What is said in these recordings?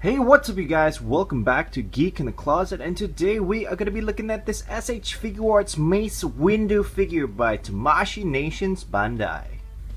Hey, what's up you guys? Welcome back to Geek in the Closet, and today we are going to be looking at this Figuarts Mace Windu figure by Tamashii Nations Bandai.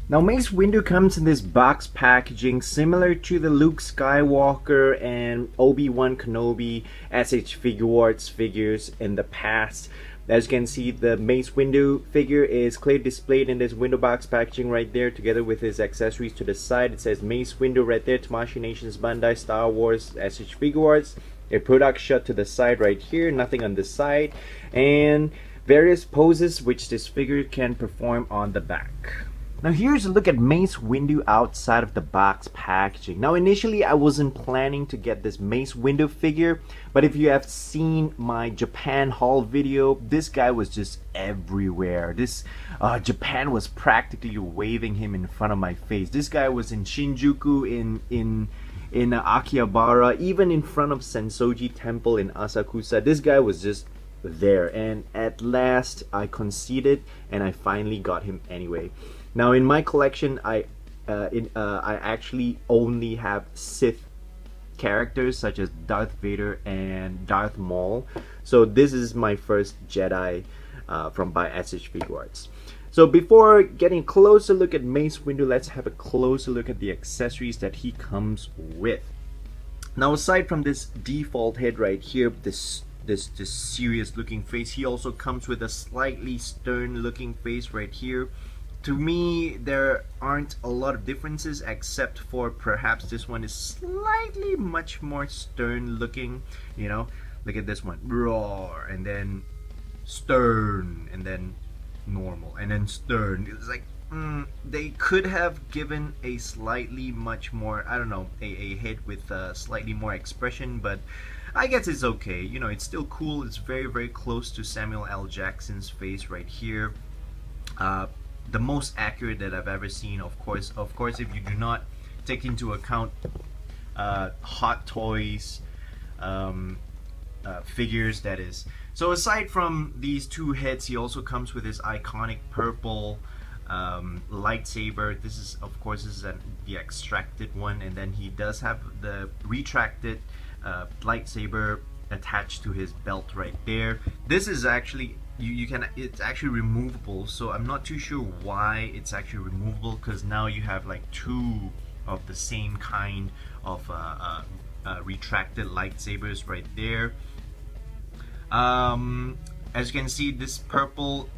Now Mace Windu comes in this box packaging similar to the Luke Skywalker and Obi-Wan Kenobi Figuarts figures in the past. As you can see, the Mace Windu figure is clearly displayed in this window box packaging right there, together with his accessories to the side. It says Mace Windu right there, Tamashii Nations Bandai, Star Wars, Figuarts. A product shot to the side right here, nothing on the side, and various poses which this figure can perform on the back. Now here's a look at Mace Windu outside of the box packaging. Now initially I wasn't planning to get this Mace Windu figure, but if you have seen my Japan haul video, this guy was just everywhere. Japan was practically waving him in front of my face. This guy was in Shinjuku, in Akihabara, even in front of Sensoji Temple in Asakusa. This guy was just there, and at last I conceded and I finally got him anyway. Now in my collection, I actually only have Sith characters such as Darth Vader and Darth Maul. So this is my first Jedi from by Figuarts. So before getting a closer look at Mace Windu, let's have a closer look at the accessories that he comes with. Now aside from this default head right here, this serious looking face, he also comes with a slightly stern looking face right here. To me, there aren't a lot of differences, except for perhaps this one is slightly much more stern looking. You know, look at this one, roar, and then stern, and then normal, and then stern. It's like they could have given a slightly much more, I don't know, a head with slightly more expression, but I guess it's okay. You know, it's still cool. It's very close to Samuel L. Jackson's face right here. The most accurate that I've ever seen, of course, if you do not take into account Hot Toys figures, that is. So aside from these two heads, he also comes with his iconic purple lightsaber. This is, of course, the extracted one, and then he does have the retracted lightsaber attached to his belt right there. This is actually it's actually removable, so I'm not too sure why it's actually removable, because now you have like two of the same kind of retracted lightsabers right there. As you can see, this purple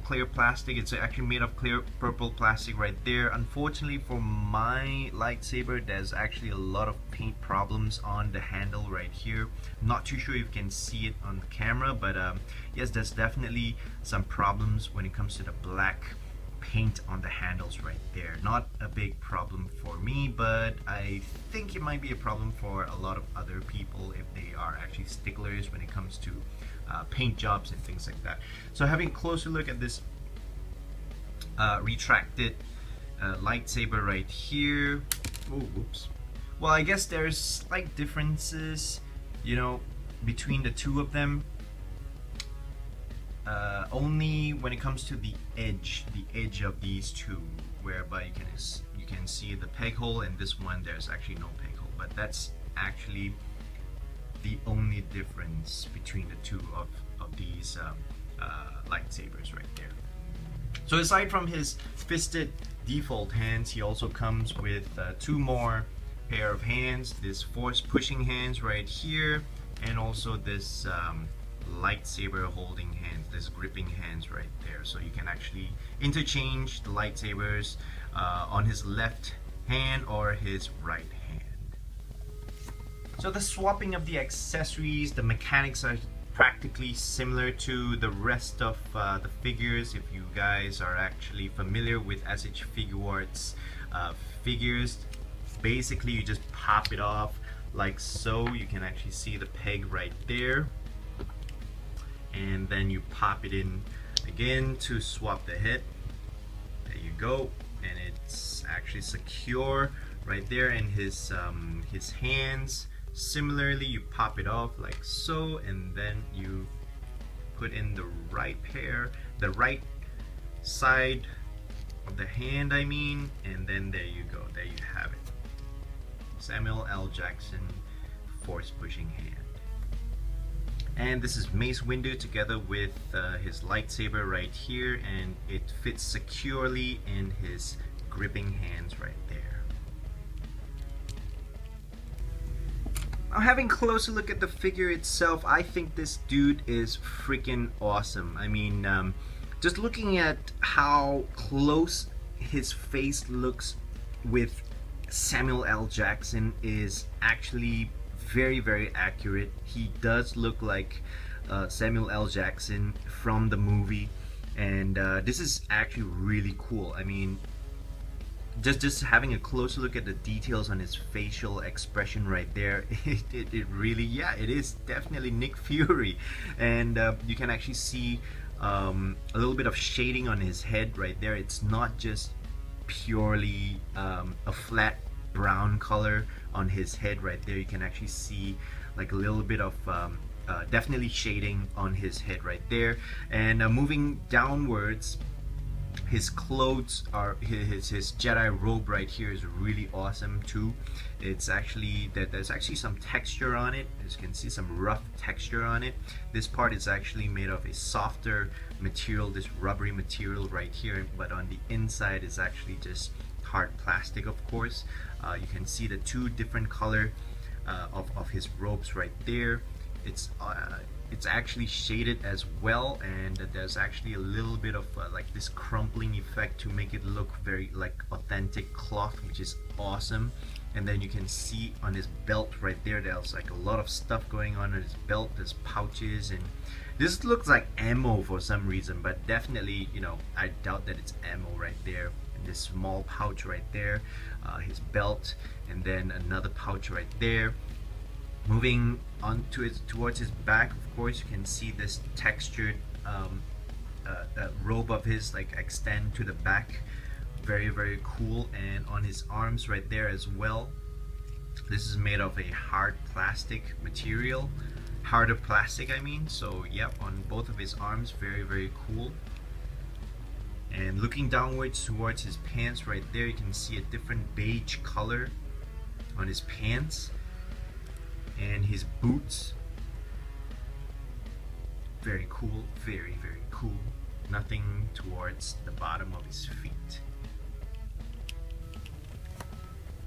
clear plastic, it's actually made of clear purple plastic right there. Unfortunately for my lightsaber, there's actually a lot of paint problems on the handle right here. I'm not too sure if you can see it on the camera, but yes, there's definitely some problems when it comes to the black paint on the handles right there. Not a big problem for me, but I think it might be a problem for a lot of other people if they are actually sticklers when it comes to paint jobs and things like that. So having a closer look at this retracted lightsaber right here. Oh, whoops. Well, I guess there's slight differences, you know, between the two of them. Only when it comes to the edge of these two, whereby you can see the peg hole, and this one there's actually no peg hole, but that's actually the only difference between the two of these lightsabers right there. So aside from his fisted default hands, he also comes with two more pair of hands, this force pushing hands right here, and also this lightsaber holding hands, this gripping hands right there. So you can actually interchange the lightsabers on his left hand or his right hand. So the swapping of the accessories, the mechanics are practically similar to the rest of the figures. If you guys are actually familiar with Figuarts figures, basically you just pop it off like so. You can actually see the peg right there, and then you pop it in again to swap the head. There you go, and it's actually secure right there. And his hands, similarly, you pop it off like so, and then you put in the right side of the hand, I mean, and then there you go, there you have it. Samuel L. Jackson force pushing hand. And this is Mace Windu together with his lightsaber right here, and it fits securely in his gripping hands right there. Now, having a closer look at the figure itself, I think this dude is freaking awesome. I mean, just looking at how close his face looks with Samuel L. Jackson is actually very, very accurate. He does look like Samuel L. Jackson from the movie, and this is actually really cool. I mean, just having a closer look at the details on his facial expression right there, it really, yeah, it is definitely Nick Fury. And you can actually see a little bit of shading on his head right there. It's not just purely a flat brown color on his head right there. You can actually see like a little bit of definitely shading on his head right there. And moving downwards, his clothes are his Jedi robe right here is really awesome too. It's actually there's actually some texture on it. As you can see, some rough texture on it. This part is actually made of a softer material, this rubbery material right here, but on the inside is actually just hard plastic, of course. You can see the two different color of his robes right there. It's actually shaded as well, and there's actually a little bit of like this crumpling effect to make it look very like authentic cloth, which is awesome. And then you can see on his belt right there, there's like a lot of stuff going on his belt. There's pouches, and this looks like ammo for some reason, but definitely, you know, I doubt that it's ammo right there. And this small pouch right there, his belt, and then another pouch right there. Moving on to towards his back, of course, you can see this textured robe of his like extend to the back. Very, very cool. And on his arms right there as well, this is made of a hard plastic material, harder plastic I mean. So yep, on both of his arms, very, very cool. And looking downwards towards his pants right there, you can see a different beige color on his pants. And his boots, very cool, very, very cool. Nothing towards the bottom of his feet.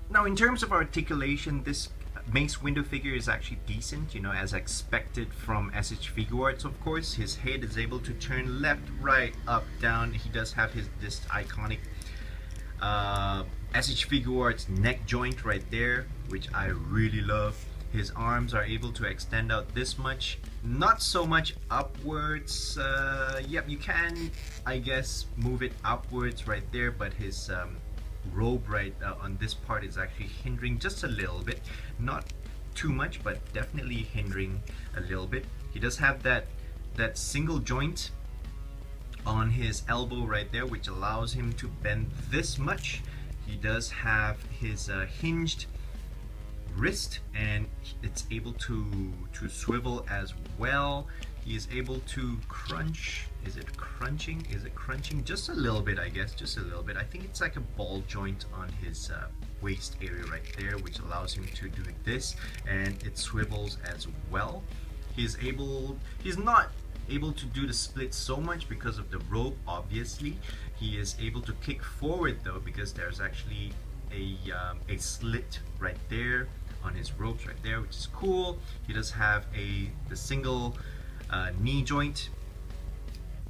Now, in terms of articulation, this Mace Windu figure is actually decent, you know, as expected from SH Figuarts, of course. His head is able to turn left, right, up, down. He does have this iconic SH Figuarts neck joint right there, which I really love. His arms are able to extend out this much, not so much upwards. Yep, you can, I guess, move it upwards right there, but his robe right on this part is actually hindering just a little bit. Not too much, but definitely hindering a little bit. He does have that single joint on his elbow right there, which allows him to bend this much. He does have his hinged wrist, and it's able to swivel as well. He is able to crunch. Is it crunching? Is it crunching? Just a little bit, I guess. Just a little bit. I think it's like a ball joint on his waist area right there, which allows him to do this, and it swivels as well. He's not able to do the split so much because of the rope, obviously. He is able to kick forward though, because there's actually a slit right there on his ropes right there, which is cool. He does have the single knee joint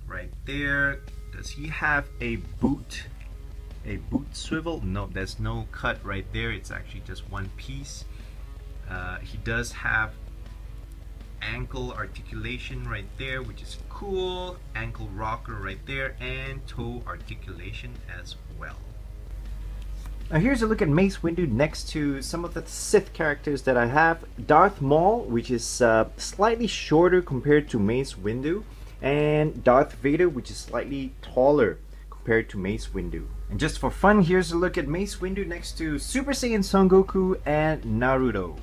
right there. Does he have a boot swivel? No, there's no cut right there. It's actually just one piece. He does have ankle articulation right there, which is cool. Ankle rocker right there, and toe articulation as well. Now here's a look at Mace Windu next to some of the Sith characters that I have. Darth Maul, which is slightly shorter compared to Mace Windu, and Darth Vader, which is slightly taller compared to Mace Windu. And just for fun, here's a look at Mace Windu next to Super Saiyan Son Goku and Naruto.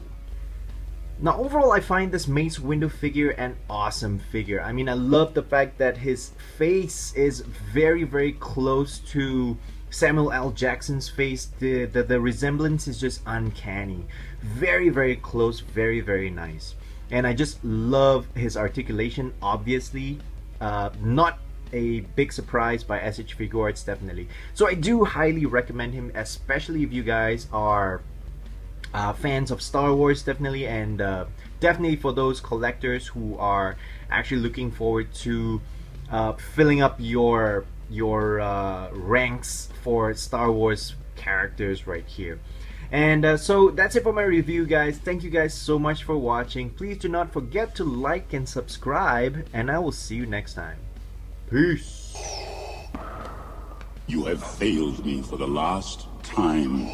Now overall, I find this Mace Windu figure an awesome figure. I mean, I love the fact that his face is very, very close to Samuel L. Jackson's face. The resemblance is just uncanny. Very, very close, very, very nice. And I just love his articulation, obviously. Not a big surprise by SH Figuarts, definitely. So I do highly recommend him, especially if you guys are fans of Star Wars, definitely, and definitely for those collectors who are actually looking forward to filling up your ranks for Star Wars characters right here. And so that's it for my review, guys. Thank you guys so much for watching. Please do not forget to like and subscribe, and I will see you next time. Peace. You have failed me for the last time.